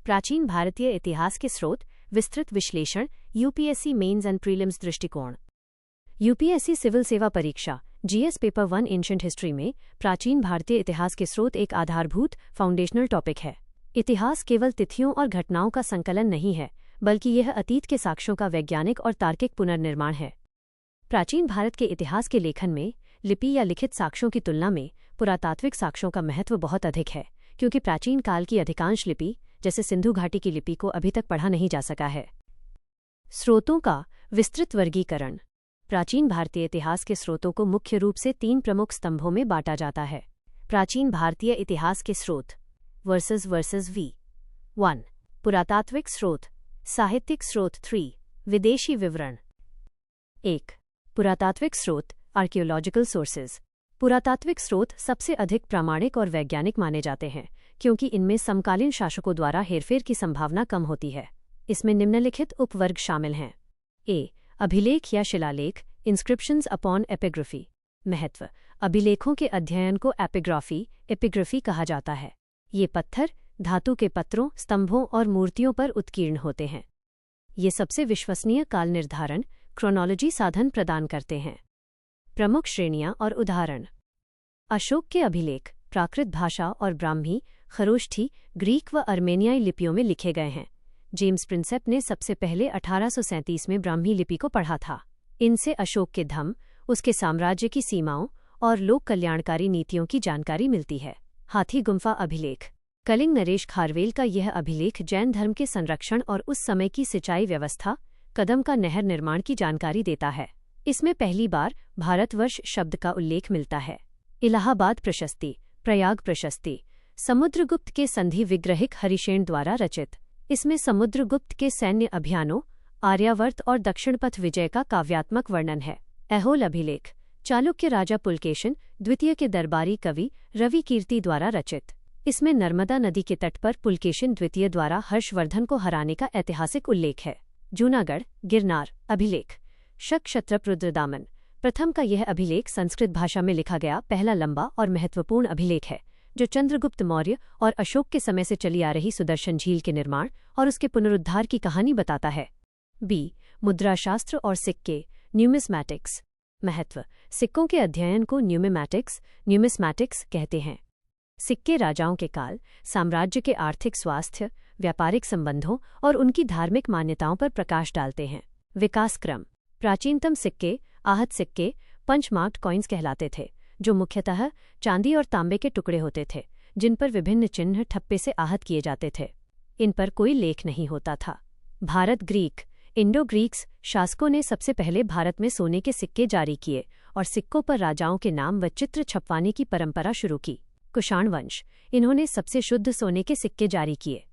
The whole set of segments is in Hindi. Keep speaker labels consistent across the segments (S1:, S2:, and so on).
S1: प्राचीन भारतीय इतिहास के स्रोत, विस्तृत विश्लेषण, यूपीएससी मेंस एंड प्रीलिम्स दृष्टिकोण। यूपीएससी सिविल सेवा परीक्षा जीएस पेपर 1 एंशिएंट हिस्ट्री में प्राचीन भारतीय इतिहास के स्रोत एक आधारभूत फाउंडेशनल टॉपिक है। इतिहास केवल तिथियों और घटनाओं का संकलन नहीं है, बल्कि यह अतीत के साक्ष्यों का वैज्ञानिक और तार्किक पुनर्निर्माण है। प्राचीन भारत के इतिहास के लेखन में लिपि या लिखित साक्ष्यों की तुलना में पुरातात्विक साक्ष्यों का महत्व बहुत अधिक है, क्योंकि प्राचीन काल की अधिकांश लिपि, जैसे सिंधु घाटी की लिपि को अभी तक पढ़ा नहीं जा सका है। स्रोतों का विस्तृत वर्गीकरण। प्राचीन भारतीय इतिहास के स्रोतों को मुख्य रूप से 3 प्रमुख स्तंभों में बांटा जाता है। प्राचीन भारतीय इतिहास के स्रोत वर्सेस V1 पुरातात्विक स्रोत, साहित्यिक स्रोत 3 विदेशी विवरण। 1 पुरातात्विक स्रोत आर्कियोलॉजिकल सोर्सेज। पुरातात्विक स्रोत सबसे अधिक प्रामाणिक और वैज्ञानिक माने जाते हैं, क्योंकि इनमें समकालीन शासकों द्वारा हेरफेर की संभावना कम होती है। इसमें निम्नलिखित उपवर्ग शामिल हैं। ए अभिलेख या शिलालेख, इंस्क्रिप्शंस अपॉन एपिग्राफी। महत्व। अभिलेखों के अध्ययन को एपिग्राफी कहा जाता है। ये पत्थर, धातु के पत्रों, स्तंभों और मूर्तियों पर उत्कीर्ण होते हैं। ये सबसे विश्वसनीय काल निर्धारण क्रोनोलॉजी साधन प्रदान करते हैं। प्रमुख श्रेणियां और उदाहरण। अशोक के अभिलेख प्राकृत भाषा और ब्राह्मी, खरोष्ठी, ग्रीक व अर्मेनियाई लिपियों में लिखे गए हैं। जेम्स प्रिंसेप ने सबसे पहले 1837 में ब्राह्मी लिपि को पढ़ा था। इनसे अशोक के धम्म, उसके साम्राज्य की सीमाओं और लोक कल्याणकारी नीतियों की जानकारी मिलती है। हाथी गुम्फा अभिलेख। कलिंग नरेश खारवेल का यह अभिलेख जैन धर्म के संरक्षण और उस समय की सिंचाई व्यवस्था, कदम का नहर निर्माण की जानकारी देता है। इसमें पहली बार भारतवर्ष शब्द का उल्लेख मिलता है। इलाहाबाद प्रशस्ति, प्रयाग प्रशस्ति, समुद्रगुप्त के संधि विग्रहिक हरिशेन द्वारा रचित। इसमें समुद्रगुप्त के सैन्य अभियानों, आर्यावर्त और दक्षिणपथ विजय का काव्यात्मक वर्णन है। ऐहोल अभिलेख चालुक्य राजा पुलकेशिन द्वितीय के दरबारी कवि रवि कीर्ति द्वारा रचित। इसमें नर्मदा नदी के तट पर पुलकेशिन द्वितीय द्वारा हर्षवर्धन को हराने का ऐतिहासिक उल्लेख है। जूनागढ़ गिरनार अभिलेख शक क्षत्रप रुद्रदामन प्रथम का यह अभिलेख संस्कृत भाषा में लिखा गया पहला लंबा और महत्वपूर्ण अभिलेख है, जो चंद्रगुप्त मौर्य और अशोक के समय से चली आ रही सुदर्शन झील के निर्माण और उसके पुनरुद्धार की कहानी बताता है। बी मुद्राशास्त्र और सिक्के न्यूमिस्मैटिक्स। महत्व। सिक्कों के अध्ययन को न्यूमिस्मैटिक्स कहते हैं। सिक्के राजाओं के काल, साम्राज्य के आर्थिक स्वास्थ्य, व्यापारिक संबंधों और उनकी धार्मिक मान्यताओं पर प्रकाश डालते हैं। विकास क्रम। प्राचीनतम सिक्के आहत सिक्के पंचमार्क्ड कॉइन्स कहलाते थे, जो मुख्यतः चांदी और तांबे के टुकड़े होते थे, जिन पर विभिन्न चिन्ह ठप्पे से आहत किए जाते थे। इन पर कोई लेख नहीं होता था। भारत ग्रीक इंडो ग्रीक्स शासकों ने सबसे पहले भारत में सोने के सिक्के जारी किए और सिक्कों पर राजाओं के नाम व चित्र छपवाने की परंपरा शुरू की। कुषाण वंश इन्होंने सबसे शुद्ध सोने के सिक्के जारी किए।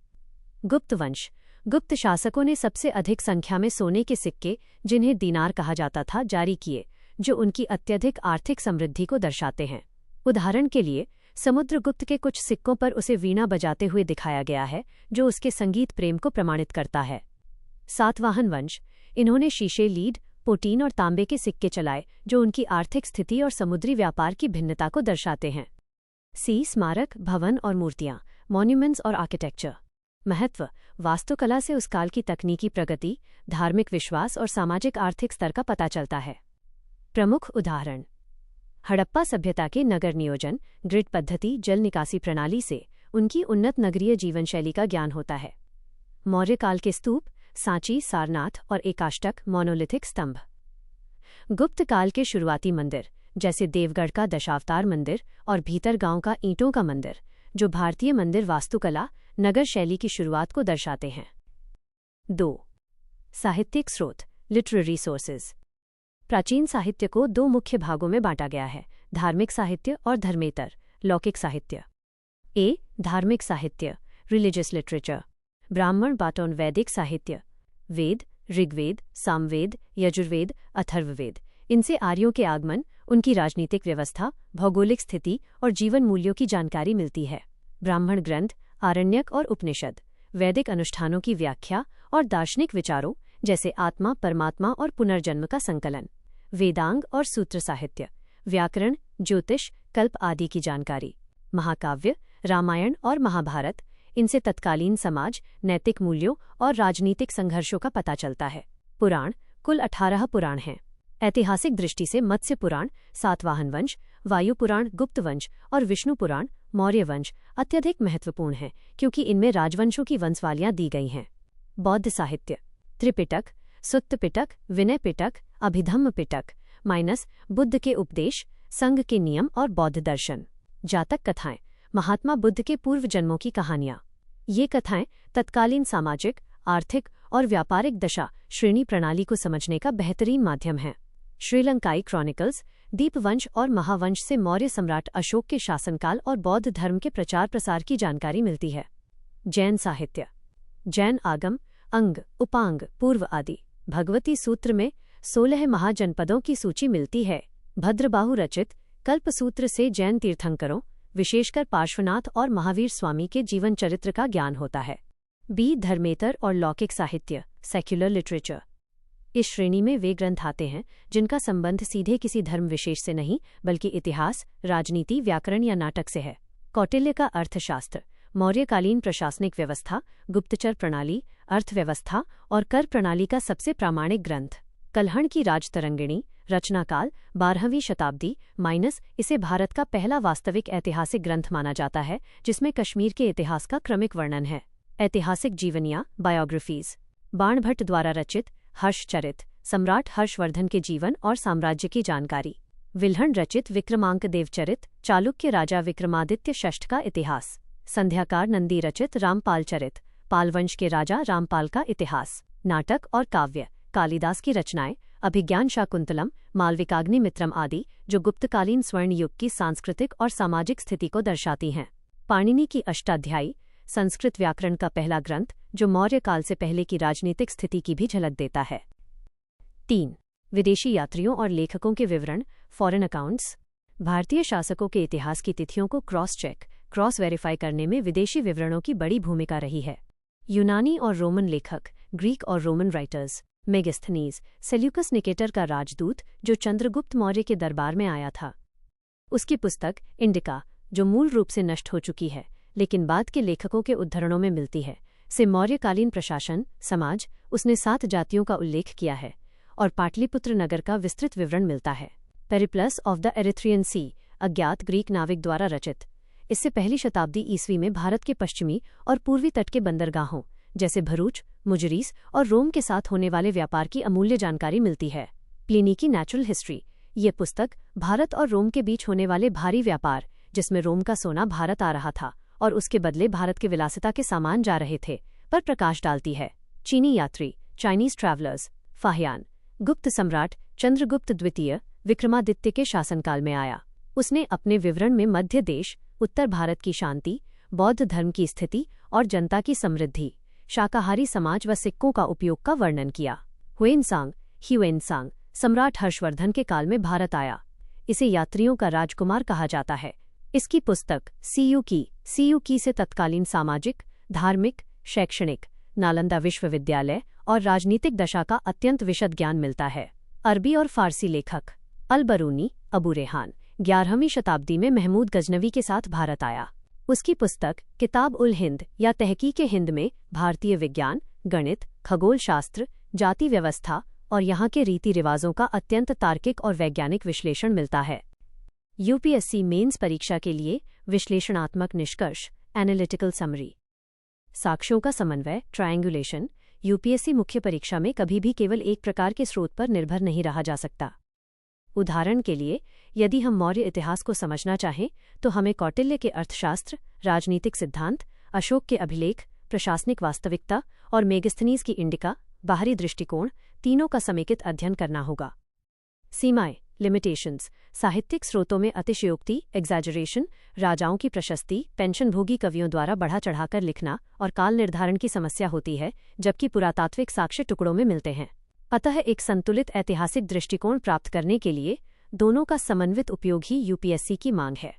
S1: गुप्त वंश गुप्त शासकों ने सबसे अधिक संख्या में सोने के सिक्के, जिन्हें दीनार कहा जाता था, जारी किए, जो उनकी अत्यधिक आर्थिक समृद्धि को दर्शाते हैं। उदाहरण के लिए समुद्रगुप्त के कुछ सिक्कों पर उसे वीणा बजाते हुए दिखाया गया है, जो उसके संगीत प्रेम को प्रमाणित करता है। सातवाहन वंश इन्होंने शीशे, लीड, पोटीन और तांबे के सिक्के चलाए, जो उनकी आर्थिक स्थिति और समुद्री व्यापार की भिन्नता को दर्शाते हैं। स्मारक, भवन और मूर्तियां मॉन्यूमेंट्स और आर्किटेक्चर। महत्व। वास्तुकला से उस काल की तकनीकी प्रगति, धार्मिक विश्वास और सामाजिक आर्थिक स्तर का पता चलता है। प्रमुख उदाहरण। हड़प्पा सभ्यता के नगर नियोजन, ग्रिड पद्धति, जल निकासी प्रणाली से उनकी उन्नत नगरीय जीवन शैली का ज्ञान होता है। मौर्य काल के स्तूप, सांची, सारनाथ और एकाष्टक मोनोलिथिक स्तंभ। गुप्त काल के शुरुआती मंदिर, जैसे देवगढ़ का दशावतार मंदिर और भीतरगांव का ईंटों का मंदिर, जो भारतीय मंदिर वास्तुकला, नगर शैली की शुरुआत को दर्शाते हैं। 2 साहित्यिक स्रोत लिटरेरी सोर्सेज। प्राचीन साहित्य को 2 मुख्य भागों में बांटा गया है, धार्मिक साहित्य और धर्मेतर लौकिक साहित्य। ए धार्मिक साहित्य रिलीजियस लिटरेचर। ब्राह्मण बाटोन वैदिक साहित्य, वेद, ऋग्वेद, सामवेद, यजुर्वेद, अथर्ववेद। इनसे आर्यों के आगमन, उनकी राजनीतिक व्यवस्था, भौगोलिक स्थिति और जीवन मूल्यों की जानकारी मिलती है। ब्राह्मण ग्रंथ, आरण्यक और उपनिषद। वैदिक अनुष्ठानों की व्याख्या और दार्शनिक विचारों, जैसे आत्मा, परमात्मा और पुनर्जन्म का संकलन। वेदांग और सूत्र साहित्य, व्याकरण, ज्योतिष, कल्प आदि की जानकारी। महाकाव्य, रामायण और महाभारत। इनसे तत्कालीन समाज, नैतिक मूल्यों और राजनीतिक संघर्षों का पता चलता है। पुराण, कुल 18 पुराण हैं। ऐतिहासिक दृष्टि से मत्स्य पुराण, सातवाहन वंश, वायु पुराण, गुप्त वंश और विष्णु पुराण, मौर्य वंश अत्यधिक महत्वपूर्ण हैं क्योंकि इनमें राजवंशों की वंशावलियां दी गई हैं। बौद्ध साहित्य, त्रिपिटक, सुत्त पिटक, विनय पिटक, अभिधम्म पिटक माइनस बुद्ध के उपदेश, संघ के नियम और बौद्ध दर्शन। जातक कथाएं, महात्मा बुद्ध के पूर्व जन्मों की कहानियां। ये कथाएं तत्कालीन सामाजिक, आर्थिक और व्यापारिक दशा श्रेणी प्रणाली को समझने का बेहतरीन माध्यम है। श्रीलंकाई क्रॉनिकल्स, दीपवंश और महावंश से मौर्य सम्राट अशोक के शासनकाल और बौद्ध धर्म के प्रचार प्रसार की जानकारी मिलती है। जैन साहित्य, जैन आगम, अंग, उपांग, पूर्व आदि। भगवती सूत्र में 16 महाजनपदों की सूची मिलती है। भद्रबाहु रचित कल्पसूत्र से जैन तीर्थंकरों, विशेषकर पार्श्वनाथ और महावीर स्वामी के जीवन चरित्र का ज्ञान होता है। बी धर्मेतर और लौकिक साहित्य, सेक्युलर लिटरेचर। इस श्रेणी में वे ग्रंथ आते हैं जिनका संबंध सीधे किसी धर्म विशेष से नहीं बल्कि इतिहास, राजनीति, व्याकरण या नाटक से है। कौटिल्य का अर्थशास्त्र, मौर्यकालीन प्रशासनिक व्यवस्था, गुप्तचर प्रणाली, अर्थव्यवस्था और कर प्रणाली का सबसे प्रामाणिक ग्रंथ। कल्हण की राजतरंगिणी, रचनाकाल 12वीं शताब्दी माइनस इसे भारत का पहला वास्तविक ऐतिहासिक ग्रंथ माना जाता है जिसमें कश्मीर के इतिहास का क्रमिक वर्णन है। ऐतिहासिक जीवनियाँ, बायोग्राफीज। बाणभट्ट द्वारा रचित हर्षचरित, सम्राट हर्षवर्धन के जीवन और साम्राज्य की जानकारी। विल्हण रचित विक्रमांक देवचरित, चालुक्य राजा विक्रमादित्य षष्ठ का इतिहास। संध्याकार नंदी रचित रामपाल चरित, पालवंश के राजा रामपाल का इतिहास। नाटक और काव्य, कालिदास की रचनाएं, अभिज्ञान शाकुंतलम, मालविकाग्निमित्रम आदि, जो गुप्तकालीन स्वर्ण युग की सांस्कृतिक और सामाजिक स्थिति को दर्शाती हैं। पाणिनि की अष्टाध्यायी, संस्कृत व्याकरण का पहला ग्रंथ जो मौर्य काल से पहले की राजनीतिक स्थिति की भी झलक देता है। 3. विदेशी यात्रियों और लेखकों के विवरण, फॉरेन अकाउंट्स। भारतीय शासकों के इतिहास की तिथियों को क्रॉस चेक, क्रॉस वेरीफाई करने में विदेशी विवरणों की बड़ी भूमिका रही है। यूनानी और रोमन लेखक, ग्रीक और Roman writers. Megasthenes, Seleucus Nicator का राजदूत जो चंद्रगुप्त मौर्य के दरबार में आया था। उसकी पुस्तक इंडिका, जो मूल रूप से नष्ट हो चुकी है लेकिन बाद के लेखकों के उद्धरणों में मिलती है, से मौर्यकालीन प्रशासन, समाज, उसने 7 जातियों का उल्लेख किया है और पाटलिपुत्र नगर का विस्तृत विवरण मिलता है। पेरिप्लस ऑफ द एरिथ्रियन सी, अज्ञात ग्रीक नाविक द्वारा रचित। इससे पहली शताब्दी ईस्वी में भारत के पश्चिमी और पूर्वी तट के बंदरगाहों जैसे भरूच, मुजरीस और रोम के साथ होने वाले व्यापार की अमूल्य जानकारी मिलती है। प्लिनी की नेचुरल हिस्ट्री, ये पुस्तक भारत और रोम के बीच होने वाले भारी व्यापार, जिसमें रोम का सोना भारत आ रहा था और उसके बदले भारत के विलासिता के सामान जा रहे थे, पर प्रकाश डालती है। चीनी यात्री, चाइनीज ट्रैवलर्स। फाहियान, गुप्त सम्राट चंद्रगुप्त द्वितीय विक्रमादित्य के शासनकाल में आया। उसने अपने विवरण में मध्य देश, उत्तर भारत की शांति, बौद्ध धर्म की स्थिति और जनता की समृद्धि, शाकाहारी समाज व सिक्कों का उपयोग का वर्णन किया। ह्यूएनसांग सम्राट हर्षवर्धन के काल में भारत आया। इसे यात्रियों का राजकुमार कहा जाता है। इसकी पुस्तक सीयू से तत्कालीन सामाजिक, धार्मिक, शैक्षणिक, नालंदा विश्वविद्यालय और राजनीतिक दशा का अत्यंत विशद ज्ञान मिलता है। अरबी और फारसी लेखक, अल-बरूनी, अबू रेहान 11वीं शताब्दी में महमूद गजनवी के साथ भारत आया। उसकी पुस्तक किताब उल हिंद या तहकीक हिंद में भारतीय विज्ञान, गणित, खगोल शास्त्र, जाति व्यवस्था और यहाँ के रीति रिवाजों का अत्यंत तार्किक और वैज्ञानिक विश्लेषण मिलता है। यूपीएससी मेंस परीक्षा के लिए विश्लेषणात्मक निष्कर्ष, एनालिटिकल समरी। साक्ष्यों का समन्वय, ट्रायंगुलेशन, यूपीएससी मुख्य परीक्षा में कभी भी केवल एक प्रकार के स्रोत पर निर्भर नहीं रहा जा सकता। उदाहरण के लिए, यदि हम मौर्य इतिहास को समझना चाहें तो हमें कौटिल्य के अर्थशास्त्र, राजनीतिक सिद्धांत, अशोक के अभिलेख, प्रशासनिक वास्तविकता और मेगस्थनीज की इंडिका, बाहरी दृष्टिकोण, तीनों का समेकित अध्ययन करना होगा। सीमाएं, लिमिटेशंस, साहित्यिक स्रोतों में अतिशयोक्ति, एग्जैजरेशन, राजाओं की प्रशस्ति, पेंशनभोगी कवियों द्वारा बढ़ा चढ़ाकर लिखना और काल निर्धारण की समस्या होती है, जबकि पुरातात्विक साक्ष्य टुकड़ों में मिलते हैं। अतः एक संतुलित ऐतिहासिक दृष्टिकोण प्राप्त करने के लिए दोनों का समन्वित उपयोग ही यूपीएससी की मांग है।